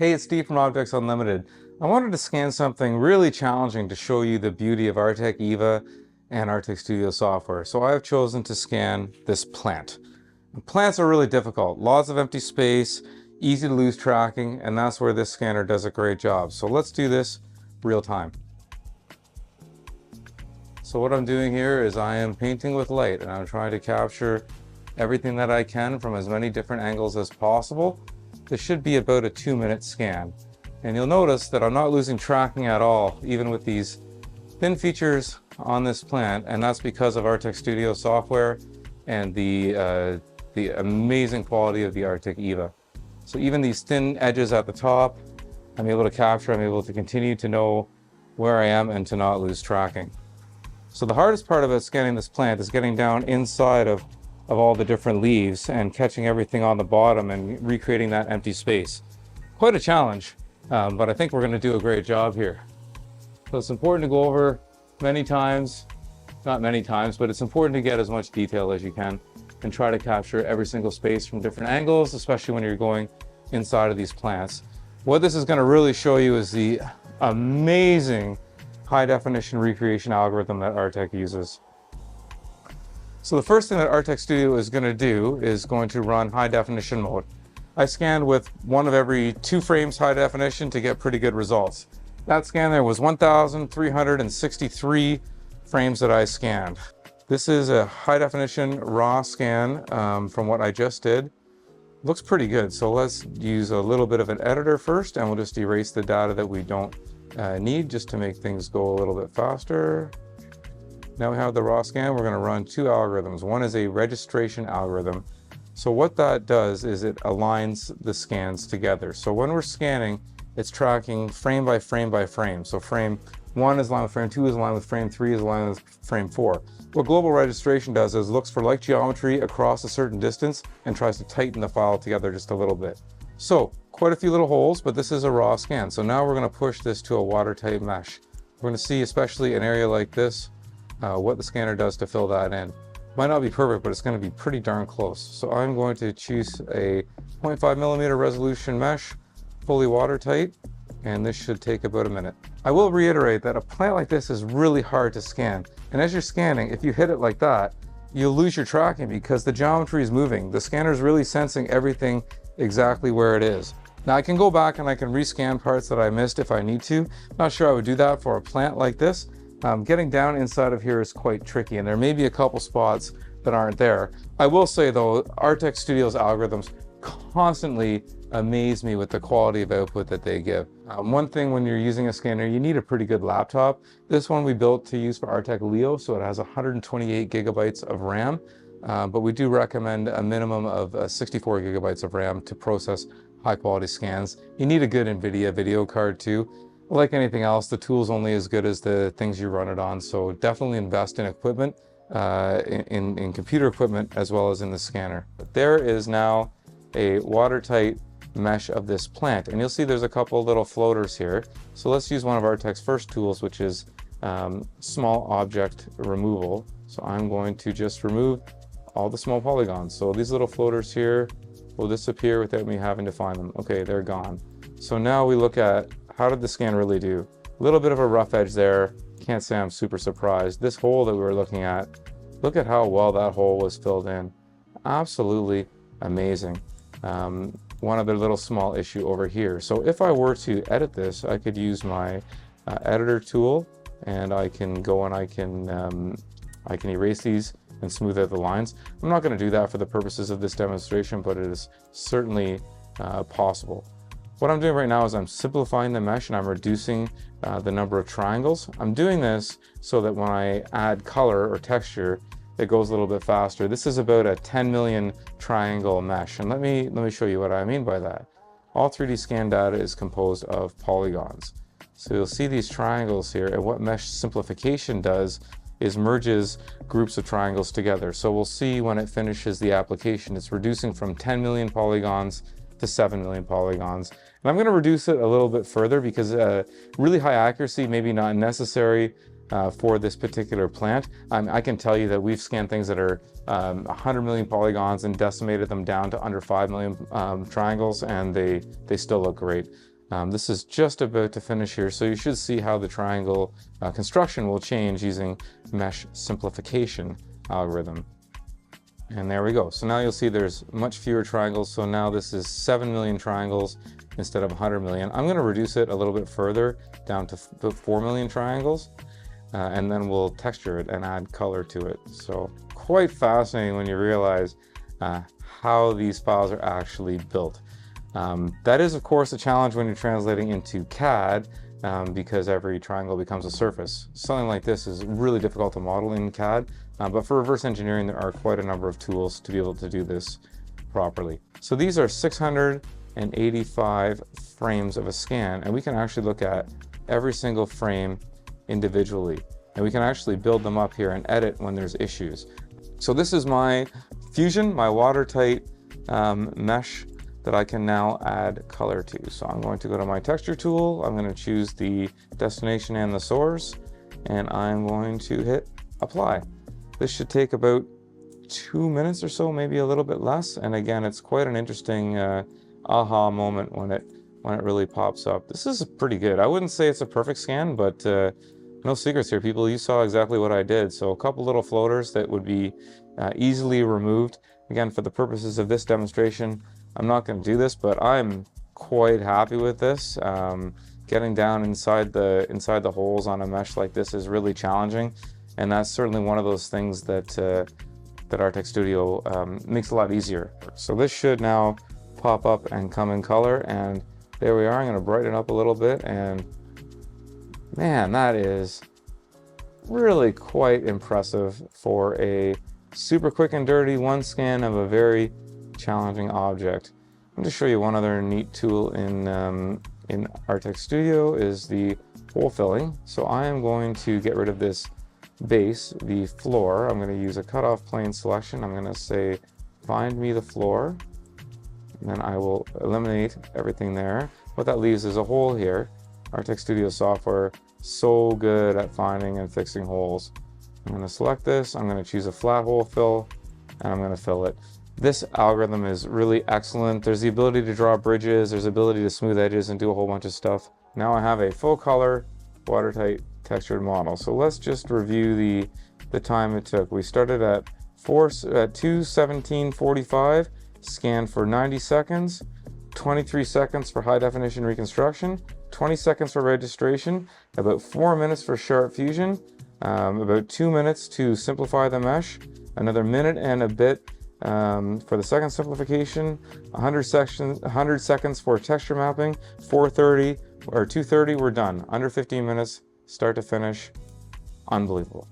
Hey, it's Steve from Objects Unlimited. I wanted to scan something really challenging to show you the beauty of Artec Eva and Artec Studio software. So I have chosen to scan this plant. Plants are really difficult. Lots of empty space, easy to lose tracking, and that's where this scanner does a great job. So let's do this real time. So what I'm doing here is I am painting with light, and I'm trying to capture everything that I can from as many different angles as possible. This should be about a 2-minute scan. And you'll notice that I'm not losing tracking at all, even with these thin features on this plant, and that's because of Artec Studio software and the amazing quality of the Artec Eva. So even these thin edges at the top, I'm able to capture, I'm able to continue to know where I am and to not lose tracking. So the hardest part about scanning this plant is getting down inside of all the different leaves and catching everything on the bottom and recreating that empty space. Quite a challenge, but I think we're going to do a great job here. So it's important to go over many times, not many times, but it's important to get as much detail as you can and try to capture every single space from different angles, especially when you're going inside of these plants. What this is going to really show you is the amazing high definition recreation algorithm that Artec uses. So the first thing that Artec Studio is going to do is going to run high definition mode. I scanned with one of every 2 frames high definition to get pretty good results. That scan there was 1,363 frames that I scanned. This is a high definition raw scan from what I just did. Looks pretty good. So let's use a little bit of an editor first, and we'll just erase the data that we don't need just to make things go a little bit faster. Now we have the raw scan. We're going to run 2 algorithms. One is a registration algorithm. So what that does is it aligns the scans together. So when we're scanning, it's tracking frame by frame by frame. So frame 1 is aligned with frame 2 is aligned with frame 3 is aligned with frame 4. What global registration does is looks for like geometry across a certain distance and tries to tighten the file together just a little bit. So quite a few little holes, but this is a raw scan. So now we're going to push this to a watertight mesh. We're going to see, especially an area like this, what the scanner does to fill that in. Might not be perfect, but it's going to be pretty darn close. So I'm going to choose a 0.5mm resolution mesh, fully watertight, and this should take about a minute. I will reiterate that a plant like this is really hard to scan. And as you're scanning, if you hit it like that, you'll lose your tracking because the geometry is moving. The scanner is really sensing everything exactly where it is. Now I can go back and I can rescan parts that I missed if I need to. Not sure I would do that for a plant like this. Getting down inside of here is quite tricky, and there may be a couple spots that aren't there. I will say though, Artec Studio's algorithms constantly amaze me with the quality of output that they give. One thing when you're using a scanner, you need a pretty good laptop. This one we built to use for Artec Leo, so it has 128 gigabytes of RAM, but we do recommend a minimum of 64 gigabytes of RAM to process high quality scans. You need a good NVIDIA video card too. Like anything else, the tool's only as good as the things you run it on, so definitely invest in equipment, in computer equipment as well as in the scanner. But there is now a watertight mesh of this plant, and you'll see there's a couple little floaters here. So let's use one of Artec's first tools, which is small object removal. So I'm going to just remove all the small polygons. So these little floaters here will disappear without me having to find them. Okay, they're gone. So now we look at how did the scan really do? A little bit of a rough edge there. Can't say I'm super surprised. This hole that we were looking at, look at how well that hole was filled in. Absolutely amazing. One other little small issue over here. So if I were to edit this, I could use my editor tool, and I can go and I can erase these and smooth out the lines. I'm not going to do that for the purposes of this demonstration, but it is certainly possible. What I'm doing right now is I'm simplifying the mesh and I'm reducing the number of triangles. I'm doing this so that when I add color or texture, it goes a little bit faster. This is about a 10 million triangle mesh, and let me show you what I mean by that. All 3D scan data is composed of polygons. So you'll see these triangles here, and what mesh simplification does is merges groups of triangles together. So we'll see when it finishes the application, it's reducing from 10 million polygons to 7 million polygons. And I'm going to reduce it a little bit further because really high accuracy may be not necessary for this particular plant. I can tell you that we've scanned things that are 100 million polygons and decimated them down to under 5 million triangles, and they still look great. This is just about to finish here, so you should see how the triangle construction will change using mesh simplification algorithm. And there we go. So now you'll see there's much fewer triangles. So now this is 7 million triangles instead of 100 million. I'm going to reduce it a little bit further down to 4 million triangles. And then we'll texture it and add color to it. So quite fascinating when you realize how these files are actually built. That is, of course, a challenge when you're translating into CAD because every triangle becomes a surface. Something like this is really difficult to model in CAD, but for reverse engineering, there are quite a number of tools to be able to do this properly. So these are 685 frames of a scan, and we can actually look at every single frame individually, and we can actually build them up here and edit when there's issues. So this is my fusion, my watertight mesh that I can now add color to. So I'm going to go to my texture tool, I'm going to choose the destination and the source, and I'm going to hit apply. This should take about 2 minutes or so, maybe a little bit less, and again, it's quite an interesting aha moment when it really pops up. This is pretty good. I wouldn't say it's a perfect scan, but no secrets here, people. You saw exactly what I did. So a couple little floaters that would be easily removed. Again, for the purposes of this demonstration, I'm not going to do this, but I'm quite happy with this. Getting down inside the holes on a mesh like this is really challenging, and that's certainly one of those things that that Artec Studio makes a lot easier. So this should now pop up and come in color, and there we are. I'm going to brighten it up a little bit, and man, that is really quite impressive for a super quick and dirty one scan of a very challenging object. Let me just show you one other neat tool in Artec Studio is the hole filling. So I am going to get rid of this base, the floor. I'm going to use a cutoff plane selection. I'm going to say find me the floor, and then I will eliminate everything there. What that leaves is a hole here. Artec Studio software, so good at finding and fixing holes. I'm going to select this, I'm going to choose a flat hole fill, and I'm going to fill it. This algorithm is really excellent. There's the ability to draw bridges, there's the ability to smooth edges and do a whole bunch of stuff. Now I have a full color, watertight textured model. So let's just review the time it took. We started at 2:17:45, scanned for 90 seconds, 23 seconds for high definition reconstruction, 20 seconds for registration, about 4 minutes for sharp fusion, about 2 minutes to simplify the mesh, another minute and a bit for the second simplification, 100 seconds for texture mapping, 4:30 or 2:30 we're done. Under 15 minutes, start to finish. Unbelievable.